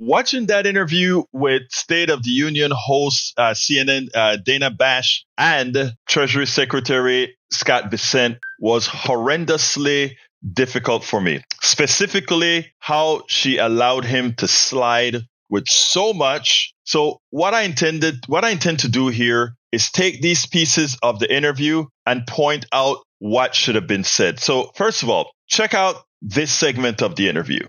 watching that interview with State of the Union host CNN Dana Bash and Treasury Secretary Scott Bessent was horrendously difficult for me. Specifically, how she allowed him to slide with so much. So what I intend to do here is take these pieces of the interview and point out what should have been said. So first of all, check out this segment of the interview.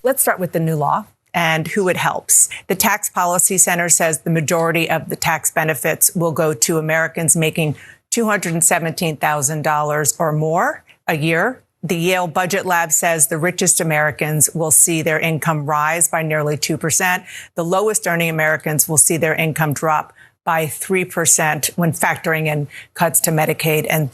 Let's start with the new law and who it helps. The Tax Policy Center says the majority of the tax benefits will go to Americans making $217,000 or more a year. The Yale Budget Lab says the richest Americans will see their income rise by nearly 2%. The lowest earning Americans will see their income drop by 3% when factoring in cuts to Medicaid and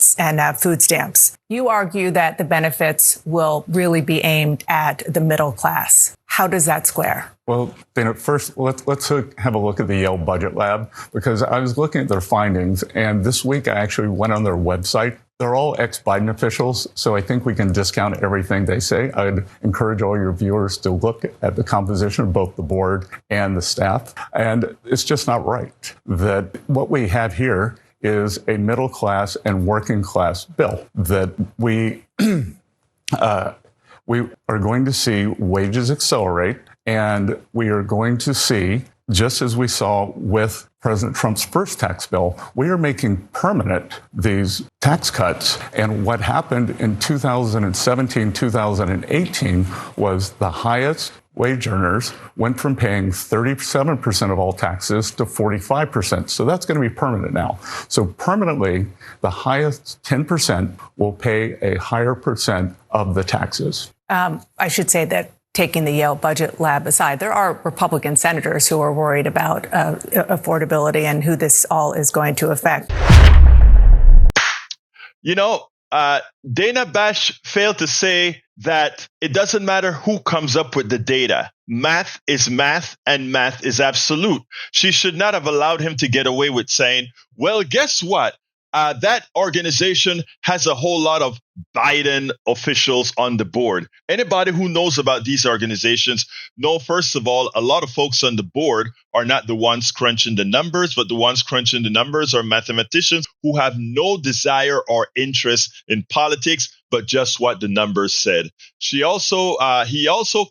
food stamps. You argue that the benefits will really be aimed at the middle class. How does that square? Well, Dana, first, let's have a look at the Yale Budget Lab, because I was looking at their findings, and this week I actually went on their website. They're all ex-Biden officials, so I think we can discount everything they say. I'd encourage all your viewers to look at the composition of both the board and the staff. And it's just not right that what we have here is a middle class and working class bill, that we are going to see wages accelerate, and we are going to see, just as we saw with President Trump's first tax bill, we are making permanent these tax cuts. And what happened in 2017, 2018 was the highest wage earners went from paying 37% of all taxes to 45%. So that's going to be permanent now. So permanently, the highest 10% will pay a higher percent of the taxes. I should say that, taking the Yale Budget Lab aside, there are Republican senators who are worried about affordability and who this all is going to affect. You know, Dana Bash failed to say that it doesn't matter who comes up with the data. Math is math, and math is absolute. She should not have allowed him to get away with saying, well, guess what? That organization has a whole lot of Biden officials on the board. Anybody who knows about these organizations know, first of all, a lot of folks on the board are not the ones crunching the numbers, but the ones crunching the numbers are mathematicians who have no desire or interest in politics, but just what the numbers said. He also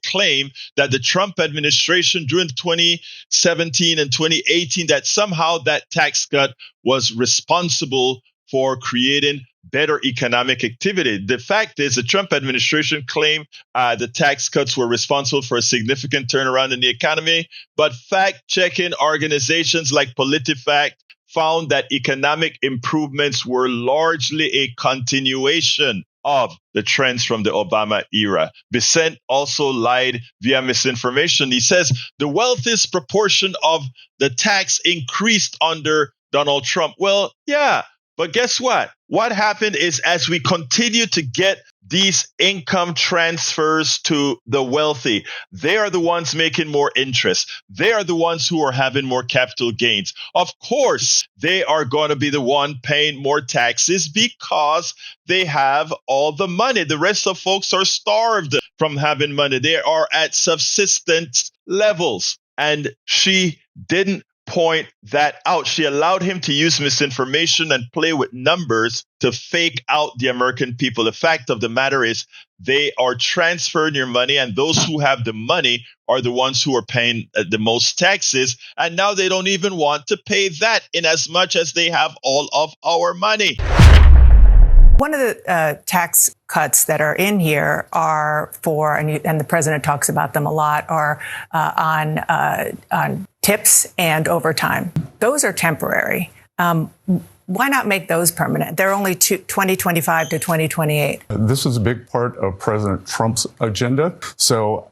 claimed that the Trump administration during 2017 and 2018, that somehow that tax cut was responsible for creating better economic activity. The fact is, the Trump administration claimed the tax cuts were responsible for a significant turnaround in the economy, but fact-checking organizations like PolitiFact found that economic improvements were largely a continuation of the trends from the Obama era. Bessent also lied via misinformation. He says the wealthiest proportion of the tax increased under Donald Trump. Well, yeah, but guess what? What happened is, as we continue to get these income transfers to the wealthy, they are the ones making more interest. They are the ones who are having more capital gains. Of course, they are going to be the one paying more taxes because they have all the money. The rest of folks are starved from having money. They are at subsistence levels. And she didn't point that out. She allowed him to use misinformation and play with numbers to fake out the American people. The fact of the matter is, they are transferring your money, and those who have the money are the ones who are paying the most taxes. And now they don't even want to pay that, in as much as they have all of our money. One of the tax cuts that are in here are for, and the president talks about them a lot, are on tips and overtime. Those are temporary. Why not make those permanent? They're only 2025 to 2028. This is a big part of President Trump's agenda. So,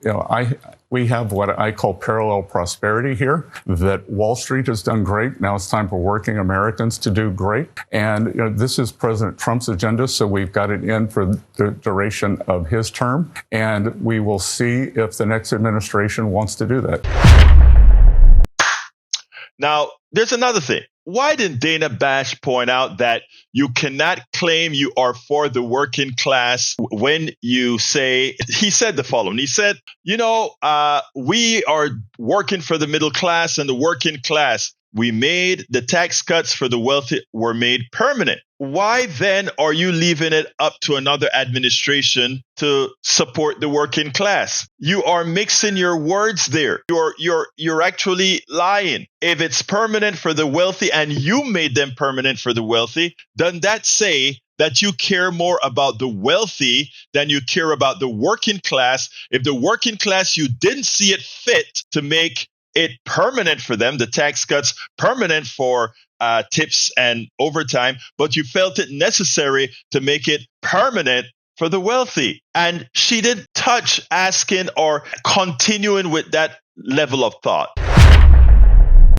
we have what I call parallel prosperity here, that Wall Street has done great. Now it's time for working Americans to do great. And this is President Trump's agenda, so we've got it in for the duration of his term. And we will see if the next administration wants to do that. Now, there's another thing. Why didn't Dana Bash point out that you cannot claim you are for the working class when you say, he said the following. He said, we are working for the middle class and the working class. We made the tax cuts for the wealthy were made permanent. Why then are you leaving it up to another administration to support the working class? You are mixing your words there. You're actually lying. If it's permanent for the wealthy and you made them permanent for the wealthy, doesn't that say that you care more about the wealthy than you care about the working class? If the working class, you didn't see it fit to make it permanent for them, the tax cuts permanent for tips and overtime, but you felt it necessary to make it permanent for the wealthy. And she didn't touch asking or continuing with that level of thought.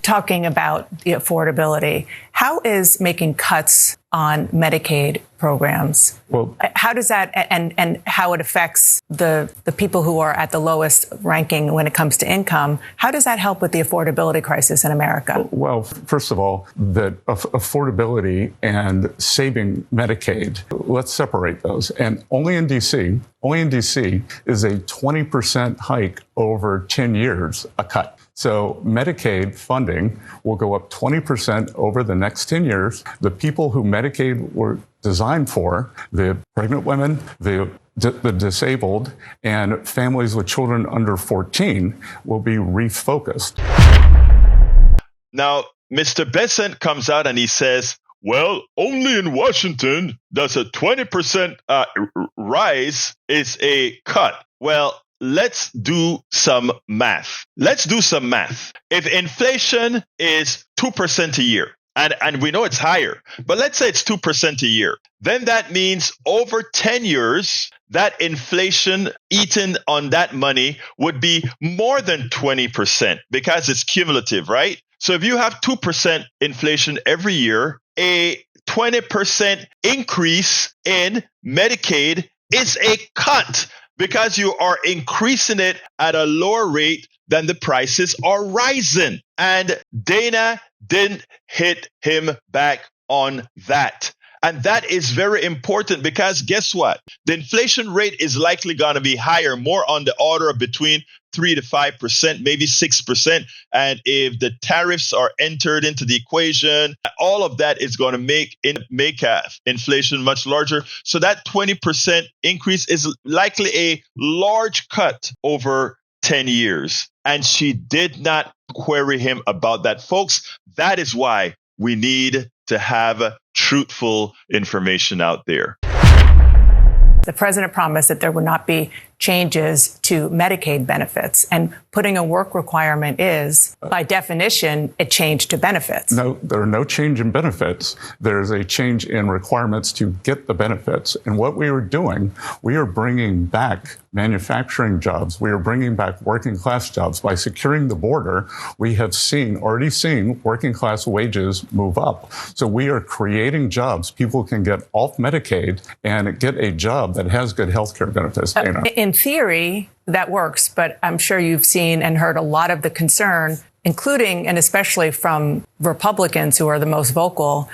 Talking about the affordability, how is making cuts on Medicaid programs? Well, how does that and how it affects the people who are at the lowest ranking when it comes to income? How does that help with the affordability crisis in America? Well, first of all, that affordability and saving Medicaid, let's separate those. And only in DC is a 20% hike over 10 years, a cut. So Medicaid funding will go up 20% over the next 10 years. The people who Medicaid were designed for, the pregnant women, the disabled, and families with children under 14, will be refocused. Now, Mr. Bessent comes out and he says, well, only in Washington does a 20% rise is a cut. Well, let's do some math. If inflation is 2% a year, and we know it's higher, but let's say it's 2% a year, then that means over 10 years, that inflation eaten on that money would be more than 20% because it's cumulative, right? So if you have 2% inflation every year, a 20% increase in Medicaid is a cut, because you are increasing it at a lower rate than the prices are rising. And Dana didn't hit him back on that. And that is very important because guess what? The inflation rate is likely going to be higher, more on the order of between 3 to 5%, maybe 6%. And if the tariffs are entered into the equation, all of that is going to make inflation much larger. So that 20% increase is likely a large cut over 10 years. And she did not query him about that. Folks, that is why we need to have truthful information out there. The president promised that there would not be changes to Medicaid benefits, and putting a work requirement is, by definition, a change to benefits. No, there are no change in benefits. There's a change in requirements to get the benefits. And what we are doing, we are bringing back manufacturing jobs. We are bringing back working class jobs. By securing the border, we have already seen working class wages move up. So we are creating jobs. People can get off Medicaid and get a job that has good health care benefits. Dana. In theory, that works, but I'm sure you've seen and heard a lot of the concern, including and especially from Republicans who are the most vocal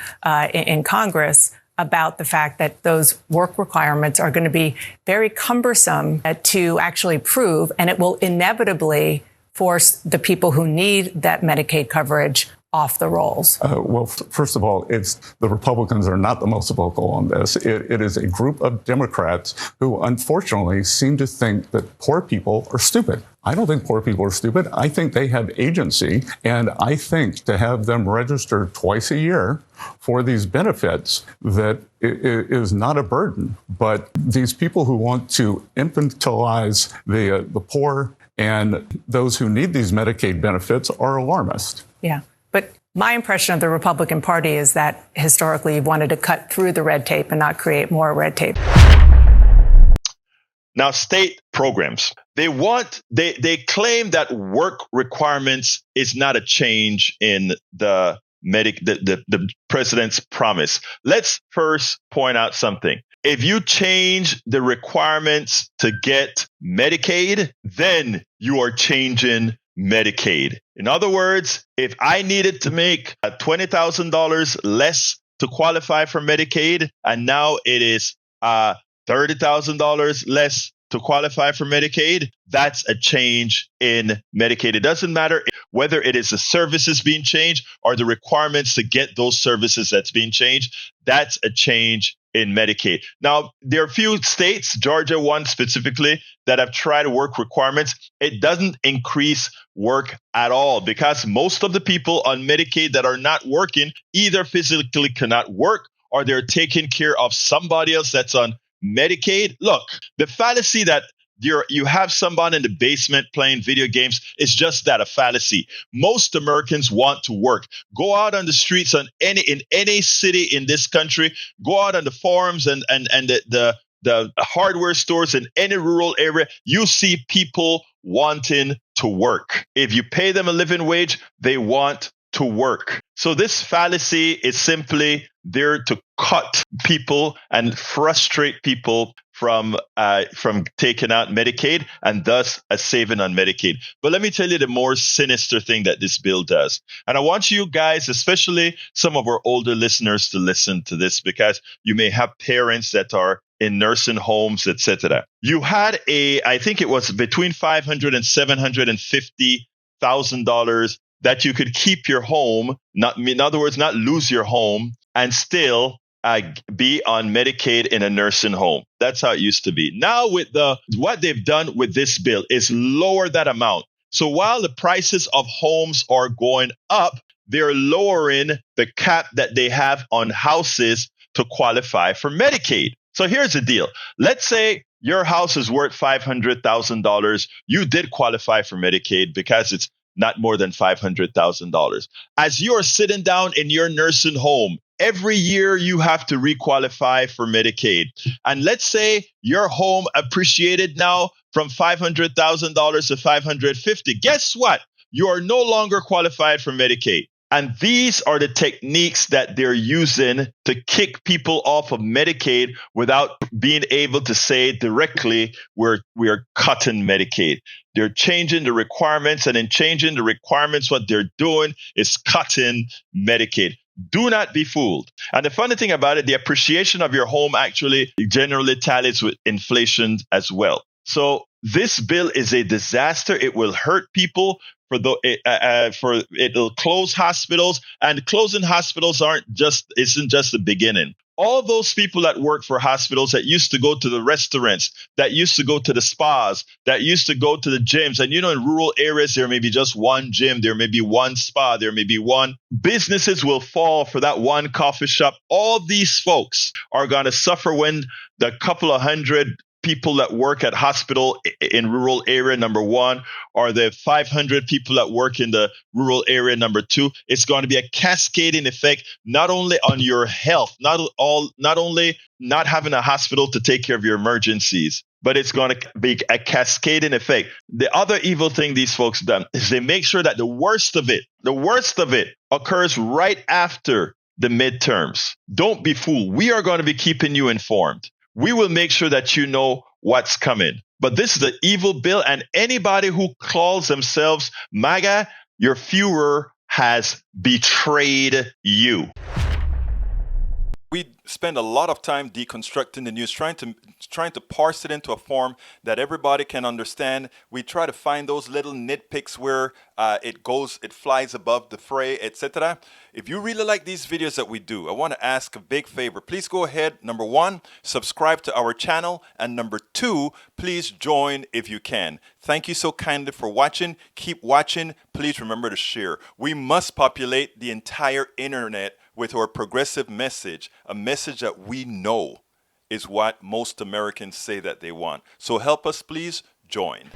in Congress, about the fact that those work requirements are going to be very cumbersome to actually prove, and it will inevitably force the people who need that Medicaid coverage off the rolls? Well, first of all, the Republicans are not the most vocal on this. It is a group of Democrats who unfortunately seem to think that poor people are stupid. I don't think poor people are stupid. I think they have agency, and I think to have them register twice a year for these benefits, that it is not a burden. But these people who want to infantilize the poor and those who need these Medicaid benefits are alarmist. Yeah. But my impression of the Republican Party is that historically you've wanted to cut through the red tape and not create more red tape. Now, state programs, they claim that work requirements is not a change in the president's promise. Let's first point out something. If you change the requirements to get Medicaid, then you are changing Medicaid. In other words, if I needed to make $20,000 less to qualify for Medicaid, and now it is $30,000 less to qualify for Medicaid, that's a change in Medicaid. It doesn't matter whether it is the services being changed or the requirements to get those services that's being changed. That's a change in Medicaid. Now, there are a few states, Georgia one specifically, that have tried to work requirements. It doesn't increase work at all because most of the people on Medicaid that are not working either physically cannot work or they're taking care of somebody else that's on Medicaid. Look, the fallacy that you have someone in the basement playing video games is just that, a fallacy. Most Americans want to work. Go out on the streets in any city in this country. Go out on the farms and the hardware stores in any rural area. You see people wanting to work. If you pay them a living wage, they want to work. So this fallacy is simply there to cut people and frustrate people from taking out Medicaid and thus a saving on Medicaid. But let me tell you the more sinister thing that this bill does. And I want you guys, especially some of our older listeners, to listen to this because you may have parents that are in nursing homes, etc. You had I think it was between $500,000 and $750,000 that you could keep your home, in other words, not lose your home and still be on Medicaid in a nursing home. That's how it used to be. Now with what they've done with this bill is lower that amount. So while the prices of homes are going up, they're lowering the cap that they have on houses to qualify for Medicaid. So here's the deal. Let's say your house is worth $500,000. You did qualify for Medicaid because it's not more than $500,000. As you're sitting down in your nursing home, every year you have to requalify for Medicaid. And let's say your home appreciated now from $500,000 to $550,000. Guess what? You are no longer qualified for Medicaid. And these are the techniques that they're using to kick people off of Medicaid without being able to say directly we are cutting Medicaid. They're changing the requirements, and in changing the requirements, what they're doing is cutting Medicaid. Do not be fooled. And the funny thing about it, the appreciation of your home actually generally tallies with inflation as well. So this bill is a disaster. It will hurt people. It'll close hospitals, and closing hospitals isn't just the beginning. All those people that work for hospitals that used to go to the restaurants, that used to go to the spas, that used to go to the gyms, and in rural areas there may be just one gym, there may be one spa, there may be one. Businesses will fall for that one coffee shop. All these folks are going to suffer when the couple of hundred people that work at hospital in rural area number one, or the 500 people that work in the rural area number two. It's going to be a cascading effect, not only on your health, not only not having a hospital to take care of your emergencies, but it's going to be a cascading effect. The other evil thing these folks done is they make sure that the worst of it occurs right after the midterms. Don't be fooled. We are going to be keeping you informed. We will make sure that you know what's coming. But this is an evil bill, and anybody who calls themselves MAGA, your Führer has betrayed you. We spend a lot of time deconstructing the news, trying to parse it into a form that everybody can understand. We try to find those little nitpicks where it flies above the fray, etc. If you really like these videos that we do, I want to ask a big favor. Please go ahead. Number one, subscribe to our channel. And number two, please join if you can. Thank you so kindly for watching. Keep watching. Please remember to share. We must populate the entire internet with our progressive message, a message that we know is what most Americans say that they want. So help us, please join.